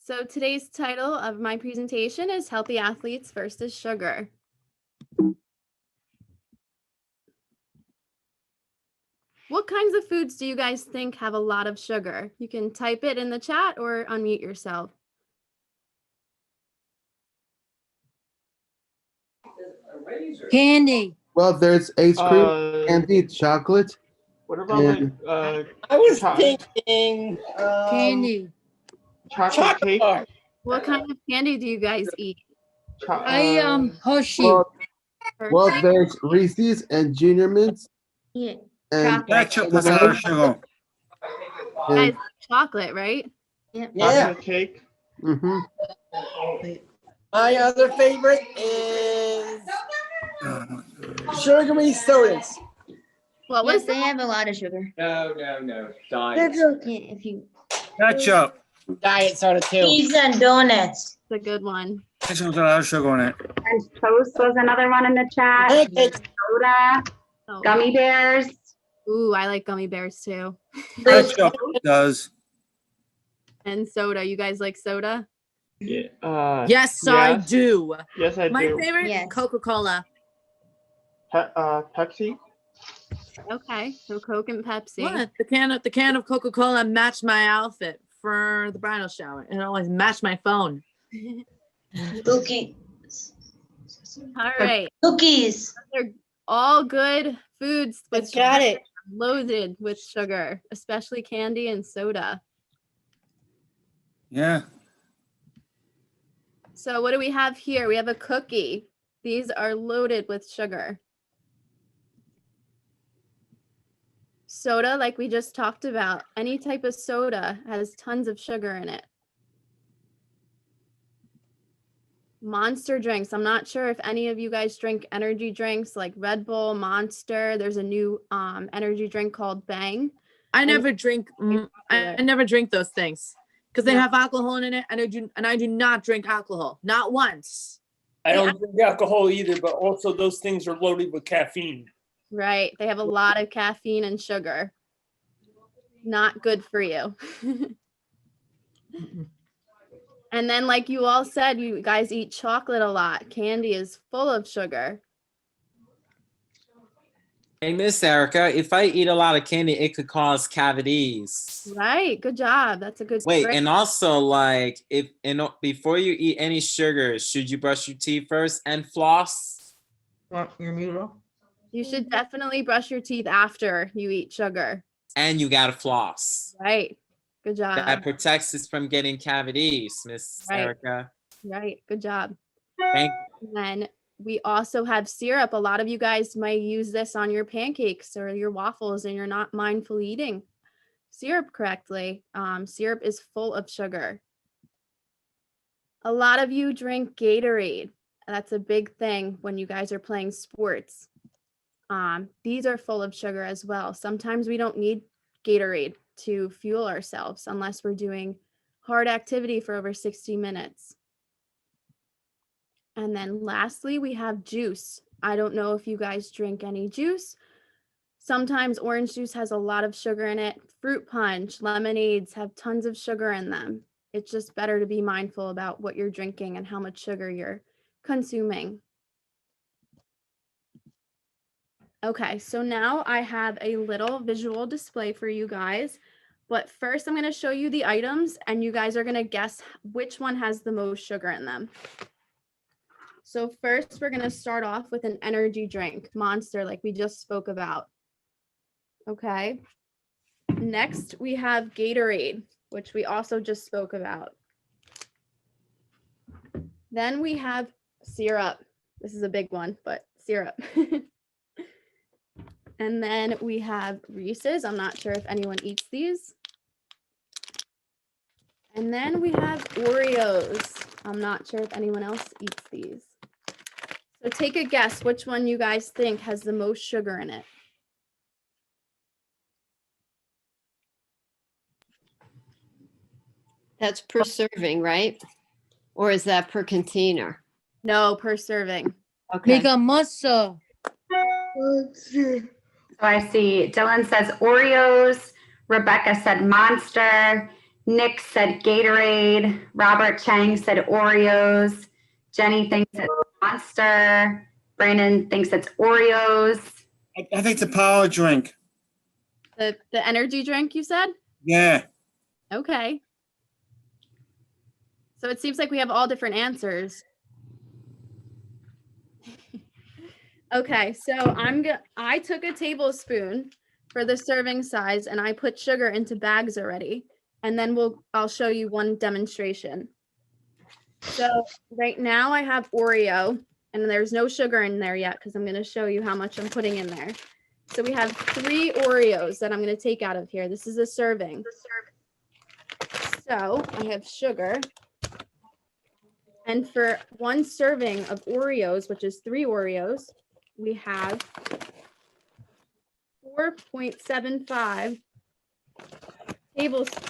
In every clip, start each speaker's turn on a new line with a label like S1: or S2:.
S1: So today's title of my presentation is Healthy Athletes versus Sugar. What kinds of foods do you guys think have a lot of sugar? You can type it in the chat or unmute yourself.
S2: Candy.
S3: Well, there's ice cream, candy, chocolate.
S4: What about
S3: and
S4: like
S5: I was thinking
S2: Candy.
S4: chocolate cake?
S5: bar.
S1: What kind of candy do you guys eat?
S2: Hershey.
S3: well, there's Reese's and Junior Mints.
S2: Yeah.
S3: And
S6: Ketchup has a lot of sugar.
S1: Guys, chocolate, right?
S5: Yeah.
S4: Chocolate cake.
S3: Mm-hmm.
S5: My other favorite is sugary sodas.
S1: Well, what
S2: Yes,
S1: is
S2: they have a lot of sugar.
S7: No.
S2: That's
S7: Diet.
S2: okay if you.
S6: Ketchup.
S5: Diet soda too.
S2: Cheese and donuts.
S1: a good one?
S6: Ketchup has a lot of sugar in it.
S8: French toast was another one in the chat.
S5: Pancakes.
S8: Soda,
S1: Oh,
S8: gummy bears.
S1: ooh, I like gummy bears too.
S6: Ketchup does.
S1: And soda. You guys like soda?
S4: Yeah.
S9: Yes, I do.
S4: Yes, I
S9: My
S4: do.
S9: favorite,
S2: Yes.
S9: Coca-Cola.
S4: Pepsi.
S1: Okay, so Coke and Pepsi.
S9: What? The can of Coca-Cola matched my outfit for the bridal shower. And it always matched my phone.
S2: Cookies.
S1: All right,
S2: Cookies.
S1: they're all good foods with
S2: Got
S1: sugar,
S2: it.
S1: loaded with sugar, especially candy and soda.
S6: Yeah.
S1: So what do we have here? We have a cookie. These are loaded with sugar. Soda, like we just talked about, any type of soda has tons of sugar in it. Monster drinks. I'm not sure if any of you guys drink energy drinks like Red Bull, Monster. There's a new energy drink called Bang.
S9: I never drink. I never drink those things because they
S1: No.
S9: have alcohol in it, and I do not drink alcohol, not once.
S5: I don't drink alcohol either, but also those things are loaded with caffeine.
S1: Right. They have a lot of caffeine and sugar. Not good for you. And then, like you all said, you guys eat chocolate a lot. Candy is full of sugar.
S7: Hey, Miss Erica, if I eat a lot of candy, it could cause cavities.
S1: Right. Good job. That's a good
S7: Wait,
S1: trick.
S7: and also, like, before you eat any sugars, should you brush your teeth first and floss?
S1: You should definitely brush your teeth after you eat sugar.
S7: And you gotta floss.
S1: Right. Good job.
S7: That protects us from getting cavities, Miss
S1: Right.
S7: Erica.
S1: Right. Good job.
S7: Thank
S1: And then we also have syrup. A lot of you guys might use this on your pancakes or your waffles and you're not mindful eating syrup correctly. Syrup is full of sugar. A lot of you drink Gatorade. That's a big thing when you guys are playing sports. These are full of sugar as well. Sometimes we don't need Gatorade to fuel ourselves unless we're doing hard activity for over 60 minutes. And then lastly, we have juice. I don't know if you guys drink any juice. Sometimes orange juice has a lot of sugar in it. Fruit punch, lemonades have tons of sugar in them. It's just better to be mindful about what you're drinking and how much sugar you're consuming. Okay, so now I have a little visual display for you guys. But first, I'm going to show you the items, and you guys are going to guess which one has the most sugar in them. So first, we're going to start off with an energy drink, Monster, like we just spoke about. Okay. Next, we have Gatorade, which we also just spoke about. Then we have syrup. This is a big one, but syrup. And then we have Reese's. I'm not sure if anyone eats these. And then we have Oreos. I'm not sure if anyone else eats these. So take a guess which one you guys think has the most sugar in it.
S10: That's per serving, right? Or is that per container?
S1: No, per serving.
S10: Okay.
S2: Mega muscle.
S8: So I see Dylan says Oreos. Rebecca said Monster. Nick said Gatorade. Robert Chang said Oreos. Jenny thinks it's Monster. Brandon thinks it's Oreos.
S6: I think the power drink.
S1: The energy drink you said?
S6: Yeah.
S1: Okay. So it seems like we have all different answers. Okay, so I took a tablespoon for the serving size and I put sugar into bags already. And then I'll show you one demonstration. So right now I have Oreo and there's no sugar in there yet because I'm going to show you how much I'm putting in there. So we have 3 Oreos that I'm going to take out of here. This is a serving. So I have sugar. And for 1 serving of Oreos, which is 3 Oreos, we have 4.75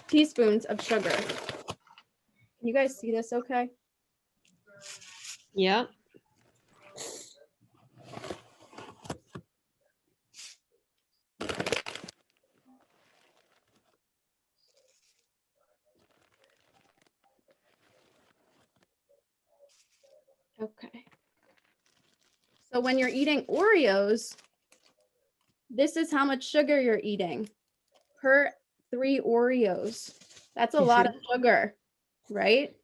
S1: teaspoons of sugar. Can you guys see this okay?
S10: Yep.
S1: Okay. So when you're eating Oreos, this is how much sugar you're eating per 3 Oreos. That's a lot of sugar, right?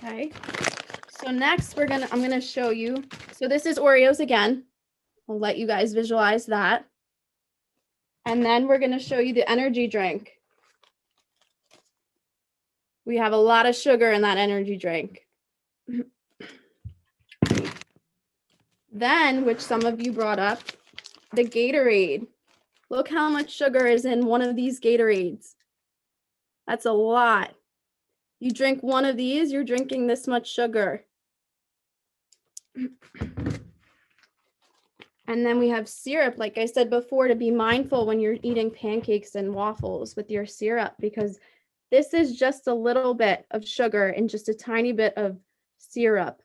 S1: Okay. So next I'm gonna show you. So this is Oreos again. I'll let you guys visualize that. And then we're gonna show you the energy drink. We have a lot of sugar in that energy drink. Then, which some of you brought up, the Gatorade. Look how much sugar is in one of these Gatorades. That's a lot. You drink one of these, you're drinking this much sugar. And then we have syrup, like I said before, to be mindful when you're eating pancakes and waffles with your syrup, because this is just a little bit of sugar and just a tiny bit of syrup.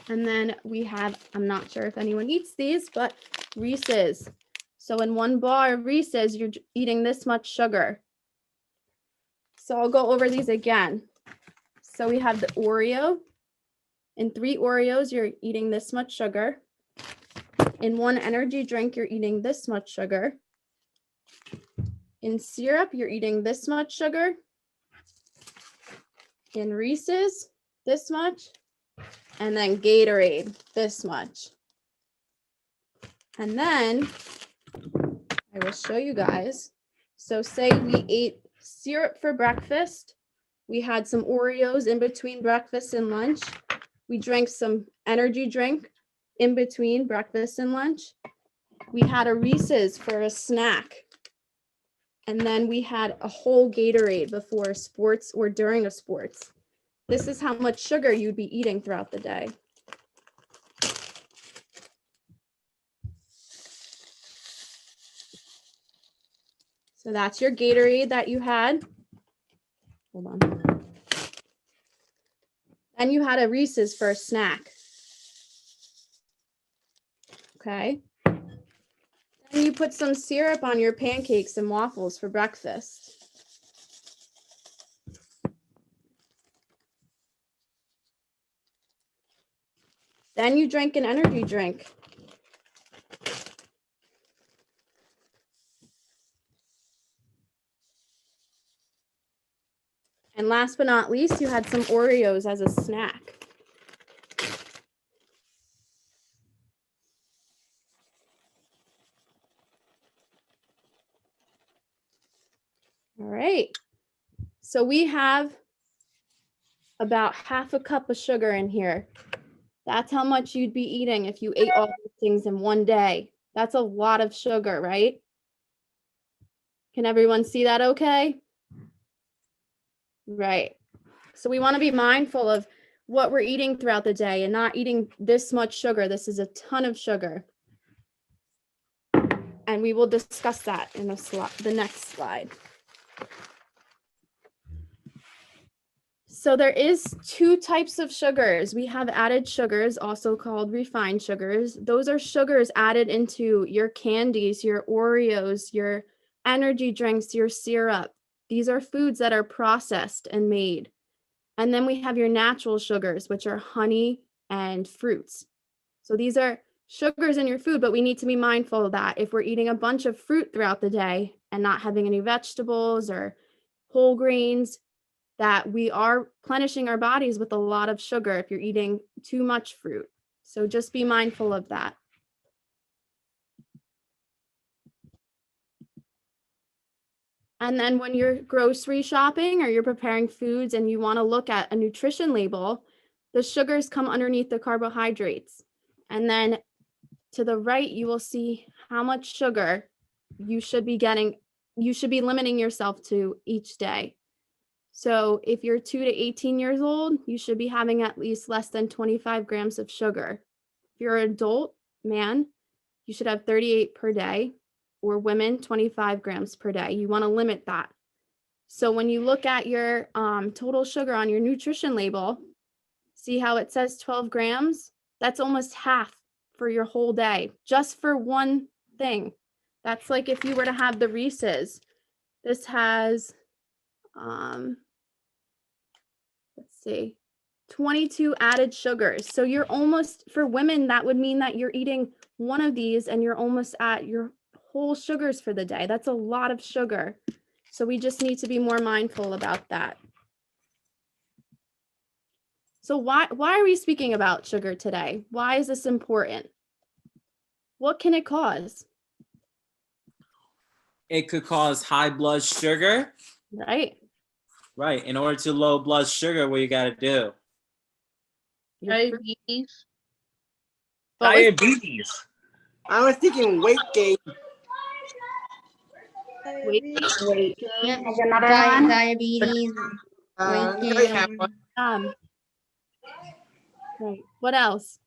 S1: And then we have, I'm not sure if anyone eats these, but Reese's. So in 1 bar of Reese's, you're eating this much sugar. So I'll go over these again. So we have the Oreo. In 3 Oreos, you're eating this much sugar. In 1 energy drink, you're eating this much sugar. In syrup, you're eating this much sugar. In Reese's, this much. And then Gatorade, this much. And then I will show you guys. So say we ate syrup for breakfast. We had some Oreos in between breakfast and lunch. We drank some energy drink in between breakfast and lunch. We had a Reese's for a snack. And then we had a whole Gatorade before sports or during a sports. This is how much sugar you'd be eating throughout the day. So that's your Gatorade that you had. Hold on. Then you had a Reese's for a snack. Okay. Then you put some syrup on your pancakes and waffles for breakfast. Then you drank an energy drink. And last but not least, you had some Oreos as a snack. All right. So we have about half a cup of sugar in here. That's how much you'd be eating if you ate all these things in one day. That's a lot of sugar, right? Can everyone see that okay? Right. So we want to be mindful of what we're eating throughout the day and not eating this much sugar. This is a ton of sugar. And we will discuss that in the next slide. So there is two types of sugars. We have added sugars, also called refined sugars. Those are sugars added into your candies, your Oreos, your energy drinks, your syrup. These are foods that are processed and made. And then we have your natural sugars, which are honey and fruits. So these are sugars in your food, but we need to be mindful of that if we're eating a bunch of fruit throughout the day and not having any vegetables or whole grains, that we are replenishing our bodies with a lot of sugar if you're eating too much fruit. So just be mindful of that. And then when you're grocery shopping or you're preparing foods and you want to look at a nutrition label, the sugars come underneath the carbohydrates. And then to the right, you will see how much sugar you should be getting. You should be limiting yourself to each day. So if you're 2 to 18 years old, you should be having at least less than 25 grams of sugar. If you're an adult man, you should have 38 per day, or women, 25 grams per day. You want to limit that. So when you look at your total sugar on your nutrition label, see how it says 12 grams? That's almost half for your whole day, just for one thing. That's like if you were to have the Reese's. This has, let's see, 22 added sugars. So you're almost, for women, that would mean that you're eating one of these and you're almost at your whole sugars for the day. That's a lot of sugar. So we just need to be more mindful about that. So why are we speaking about sugar today? Why is this important? What can it cause?
S7: It could cause high blood sugar.
S1: Right.
S7: Right. In order to low blood sugar, what you got to do?
S9: Diabetes.
S1: But with-
S5: Diabetes.
S6: I was thinking weight gain.
S1: Weight
S10: Yep.
S8: Is another one?
S10: Diabetes.
S6: I have one.
S1: Right. What else?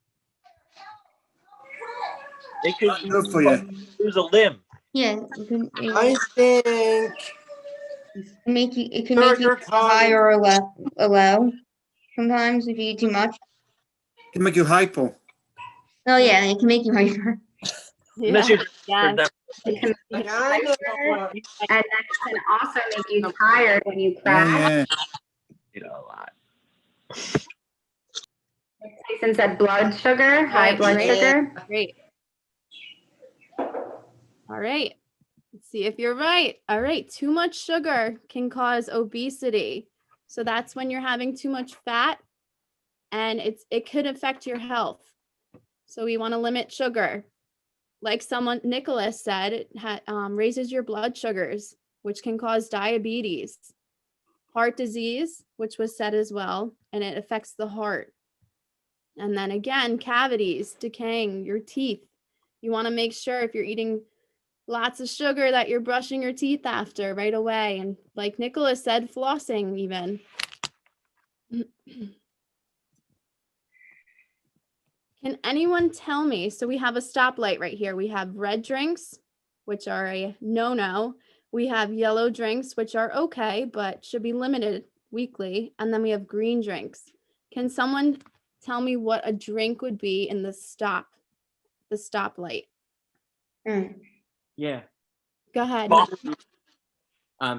S5: It could
S6: Good for you.
S5: lose a limb.
S10: Yeah. It
S6: I think
S10: can make you. It can make you
S6: sugar
S10: high
S6: causes
S10: or low. Sometimes if you eat too much.
S6: can make you hypo.
S10: Oh yeah, it can make you hyper.
S5: Unless
S1: Yeah.
S5: you're
S1: Yeah.
S8: It can make you hyper,
S6: I
S8: and that can also make you tired when you
S6: Oh,
S8: crash.
S6: yeah.
S5: a lot.
S8: Tyson said blood sugar, high
S1: Right,
S8: blood
S1: right.
S8: sugar.
S1: Great. All right. Let's see if you're right. All right. Too much sugar can cause obesity. So that's when you're having too much fat and it could affect your health. So we want to limit sugar. Like Nicholas said, it raises your blood sugars, which can cause diabetes, heart disease, which was said as well, and it affects the heart. And then again, cavities, decaying your teeth. You want to make sure if you're eating lots of sugar that you're brushing your teeth after right away. And like Nicholas said, flossing even. Can anyone tell me, so we have a stoplight right here. We have red drinks, which are a no-no. We have yellow drinks, which are okay, but should be limited weekly. And then we have green drinks. Can someone tell me what a drink would be in the stoplight?
S7: Yeah.
S1: Go ahead.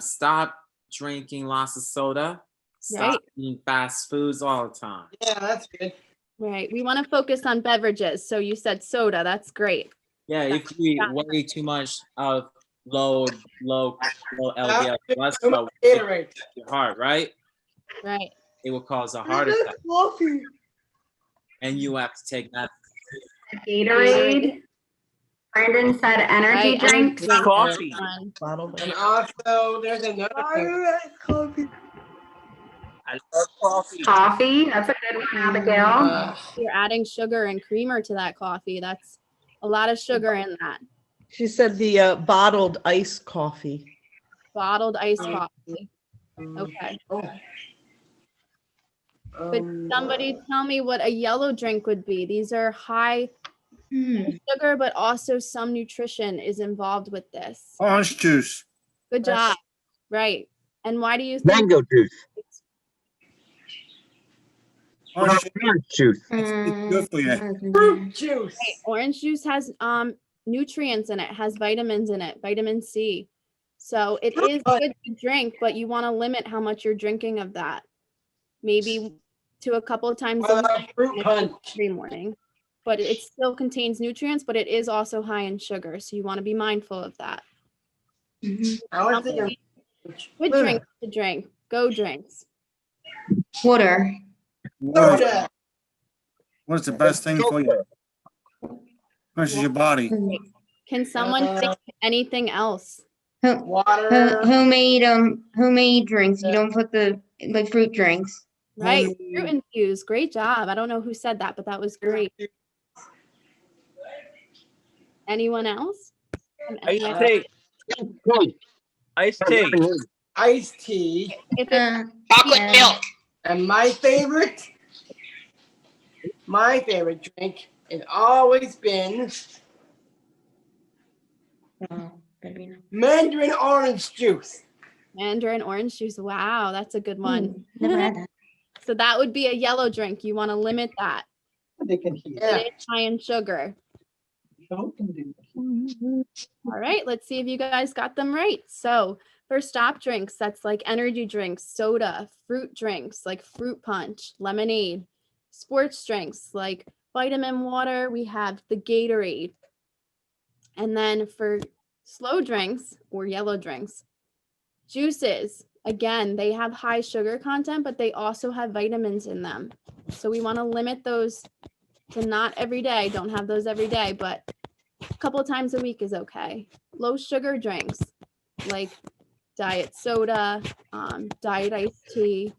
S7: Stop drinking lots of soda. Stop
S1: Right.
S7: eating fast foods all the time.
S6: Yeah, that's good.
S1: Right. We want to focus on beverages. So you said soda. That's great.
S7: Yeah, if you eat way too much of low LDL cholesterol,
S6: Gatorade.
S7: your heart, right?
S1: Right.
S7: It will cause a heart attack, and you have to take that.
S8: Gatorade. Brandon said energy
S1: Right,
S8: drinks.
S1: energy drinks.
S5: Coffee.
S6: And also, there's another thing.
S5: I love coffee.
S8: Coffee. That's a good one, Abigail.
S1: You're adding sugar and creamer to that coffee. That's a lot of sugar in that.
S11: She said the bottled iced coffee.
S1: Bottled iced coffee. Okay. Could somebody tell me what a yellow drink would be? These are high in sugar, but also some nutrition is involved with this.
S6: Orange juice.
S1: Good job. Right. And why do you think?
S3: Mango juice.
S6: Orange
S3: juice.
S6: good for you.
S5: Fruit juice.
S1: Right, orange juice has nutrients in it, has vitamins in it, vitamin C. So it is good to drink, but you want to limit how much you're drinking of that. Maybe to a couple of times a week,
S5: Fruit punch.
S1: every morning. But it still contains nutrients, but it is also high in sugar. So you want to be mindful of that.
S5: I want to think
S1: Good drinks to drink. Go drinks.
S2: Water.
S5: soda.
S6: What's the best thing for you? Versus your body.
S1: Can someone think of anything else?
S5: Water.
S2: Homemade drinks. You don't put the like fruit drinks.
S1: Right. Fruit infused. Great job. I don't know who said that, but that was great. Anyone else?
S5: Iced tea.
S6: Iced tea.
S5: Iced tea.
S1: If it's
S2: Chocolate milk.
S5: And my favorite drink has always been mandarin orange juice.
S1: Mandarin orange juice. Wow, that's a good one.
S2: Never had that.
S1: So that would be a yellow drink. You want to limit that.
S5: Yeah.
S1: It is high in sugar. All right, let's see if you guys got them right. So for stop drinks, that's like energy drinks, soda, fruit drinks like fruit punch, lemonade, sports drinks like vitamin water, we have the Gatorade. And then for slow drinks or yellow drinks, juices, again, they have high sugar content, but they also have vitamins in them. So we want to limit those to not every day. Don't have those every day, but a couple of times a week is okay. Low sugar drinks like diet soda, diet iced tea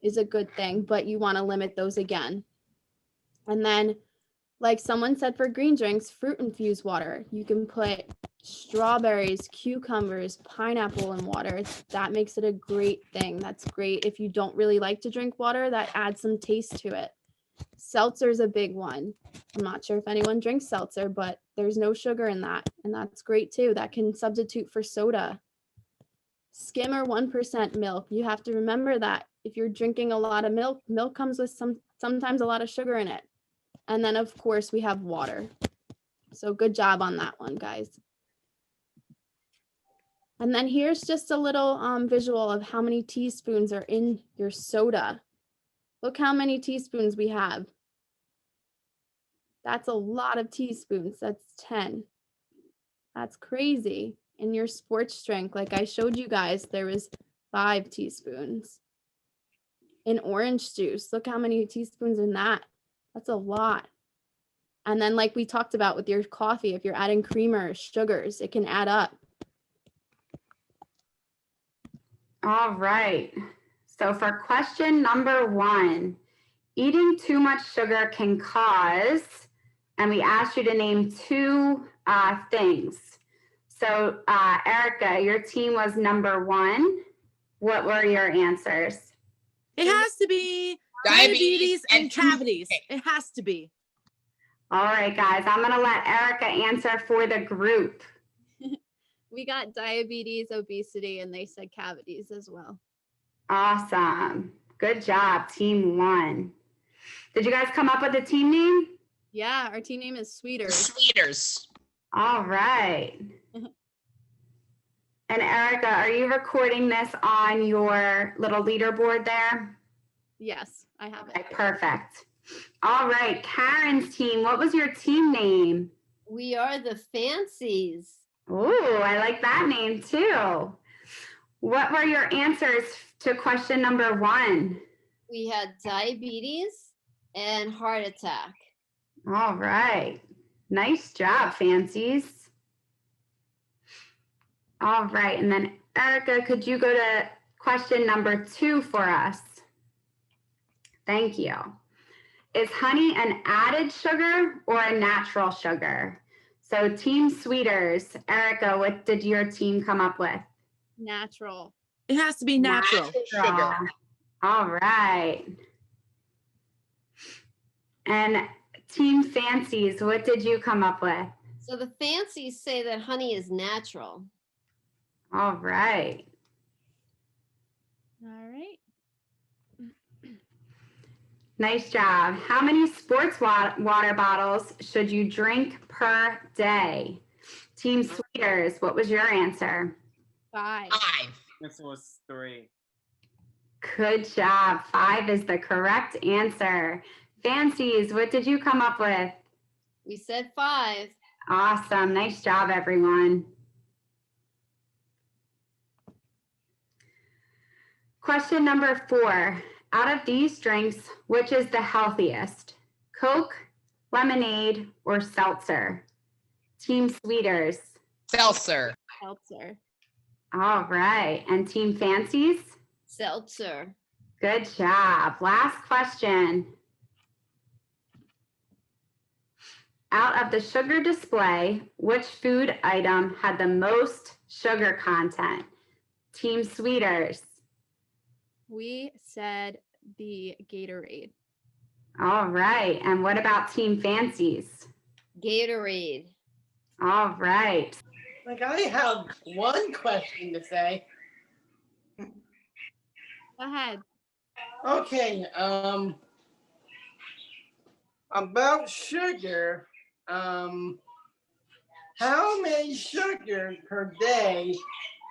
S1: is a good thing, but you want to limit those again. And then, like someone said for green drinks, fruit infused water. You can put strawberries, cucumbers, pineapple in water. That makes it a great thing. That's great if you don't really like to drink water, that adds some taste to it. Seltzer is a big one. I'm not sure if anyone drinks seltzer, but there's no sugar in that, and that's great too. That can substitute for soda. Skim or 1% milk. You have to remember that if you're drinking a lot of milk, milk comes with sometimes a lot of sugar in it. And then of course we have water. So good job on that one, guys. And then here's just a little visual of how many teaspoons are in your soda. Look how many teaspoons we have. That's a lot of teaspoons. That's 10. That's crazy. In your sports drink, like I showed you guys, there was 5 teaspoons. In orange juice, look how many teaspoons in that. That's a lot. And then like we talked about with your coffee, if you're adding creamer, sugars, it can add up.
S8: All right. So for question number 1, eating too much sugar can cause, and we asked you to name 2 things. So Erica, your team was number 1. What were your answers?
S9: It has to be diabetes and cavities. It has to be.
S8: All right, guys, I'm going to let Erica answer for the group.
S1: We got diabetes, obesity, and they said cavities as well.
S8: Awesome. Good job, team 1. Did you guys come up with a team name?
S1: Yeah, our team name is Sweeters.
S2: Sweeters.
S8: All right. And Erica, are you recording this on your little leaderboard there?
S1: Yes, I have it.
S8: Okay, perfect. All right, Karen's team, what was your team name?
S10: We are the Fancies.
S8: Ooh, I like that name too. What were your answers to question number 1?
S10: We had diabetes and heart attack.
S8: All right. Nice job, Fancies. All right, and then Erica, could you go to question number 2 for us? Thank you. Is honey an added sugar or a natural sugar? So Team Sweeters, Erica, what did your team come up with?
S1: Natural.
S9: It has to be natural.
S8: Natural. All right. And Team Fancies, what did you come up with?
S10: So the Fancies say that honey is natural.
S8: All right.
S1: All right.
S8: Nice job. How many sports water bottles should you drink per day? Team Sweeters, what was your answer?
S1: 5.
S7: This was 3.
S8: Good job. 5 is the correct answer. Fancies, what did you come up with?
S10: We said 5.
S8: Awesome. Nice job, everyone. Question number 4. Out of these drinks, which is the healthiest? Coke, lemonade, or seltzer? Team Sweeters.
S12: Seltzer.
S1: Seltzer.
S8: All right. And Team Fancies?
S10: Seltzer.
S8: Good job. Last question. Out of the sugar display, which food item had the most sugar content? Team Sweeters.
S1: We said the Gatorade.
S8: All right. And what about Team Fancies?
S10: Gatorade.
S8: All right.
S12: Like, I have one question to say.
S1: Go ahead.
S12: Okay, about sugar, how many sugar per day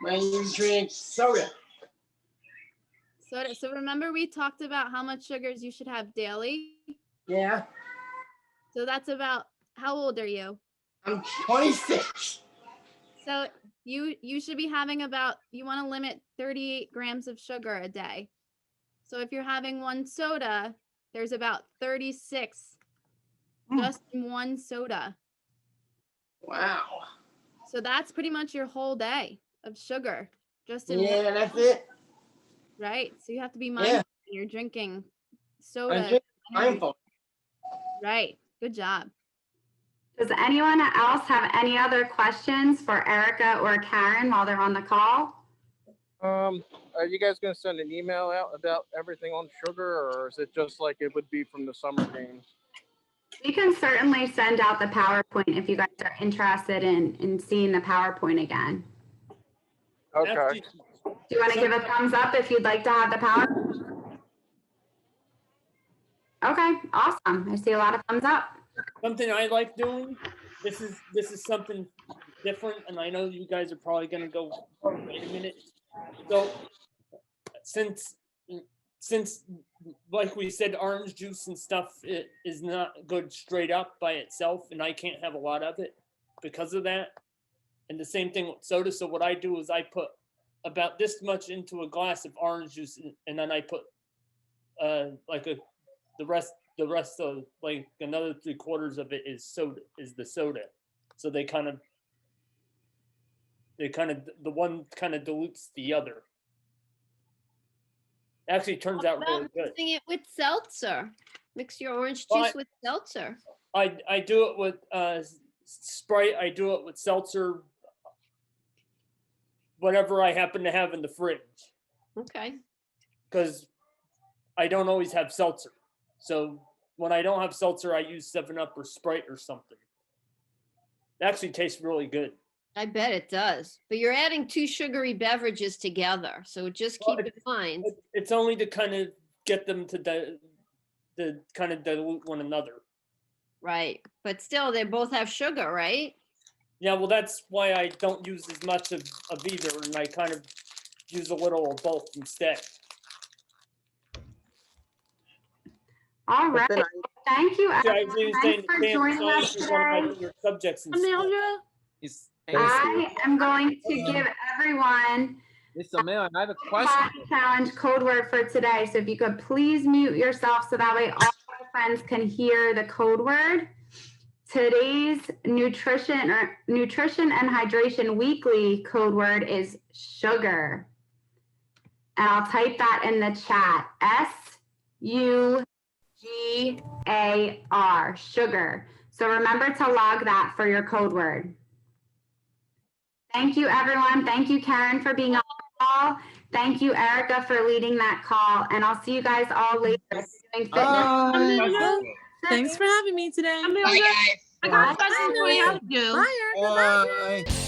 S12: when you drink soda?
S1: So remember we talked about how much sugars you should have daily?
S12: Yeah,
S1: So that's about, how old are you?
S12: I'm 26.
S1: So you should be having about, you want to limit 38 grams of sugar a day. So if you're having one soda, there's about 36 just in one soda.
S12: Wow.
S1: So that's pretty much your whole day of sugar. Just in
S12: Yeah,
S1: one,
S12: that's it.
S1: right? So you have to be mindful when you're drinking soda.
S12: I'm just
S1: energy.
S12: mindful.
S1: Right. Good job.
S8: Does anyone else have any other questions for Erica or Karen while they're on the call?
S13: Are you guys going to send an email out about everything on sugar, or is it just like it would be from the summer games?
S8: We can certainly send out the PowerPoint if you guys are interested in seeing the PowerPoint again.
S13: Okay.
S8: Do you want to give a thumbs up if you'd like to have the PowerPoint? Okay, awesome. I see a lot of thumbs up.
S5: Something I like doing, this is something different, and I know you guys are probably gonna go, oh, wait a minute. So since like we said, orange juice and stuff, it is not good straight up by itself, and I can't have a lot of it because of that. And the same thing with soda. So what I do is I put about this much into a glass of orange juice, and then I put the rest of like another 3/4 of it is the soda. So they kind of the one kind of dilutes the other. Actually turns out really good.
S10: Mixing it with seltzer. Mix your orange
S5: Well,
S10: juice with seltzer.
S5: I do it with Sprite. I do it with seltzer. Whatever I happen to have in the fridge.
S10: Okay.
S5: Because I don't always have seltzer. So when I don't have seltzer, I use 7-Up or Sprite or something. It actually tastes really good.
S10: I bet it does. But you're adding 2 sugary beverages together. So just keep in mind.
S5: It's only to kind of get them to kind of dilute one another.
S10: Right. But still, they both have sugar, right?
S5: Yeah, well, that's why I don't use as much of either, and I kind of use a little of both instead.
S8: All right. Thank you,
S5: Yeah, I was
S8: everyone.
S5: even saying
S8: Thanks for
S5: that
S8: joining us
S5: is one of my
S8: today.
S5: favorite subjects in school.
S9: Amelia?
S8: I am going to give everyone
S7: Miss Amelia, I have a
S8: the
S7: question.
S8: body challenge code word for today. So if you could please mute yourself so that way all my friends can hear the code word. Today's nutrition and hydration weekly code word is sugar. And I'll type that in the chat. SUGAR, sugar. So remember to log that for your code word. Thank you, everyone. Thank you, Karen, for being on the call. Thank you, Erica, for leading that call. And I'll see you guys all later. Doing fitness.
S9: Amelia, thanks for having me today.
S12: Bye, guys.
S9: I got a question for you.
S11: Bye, Erica.
S6: Bye.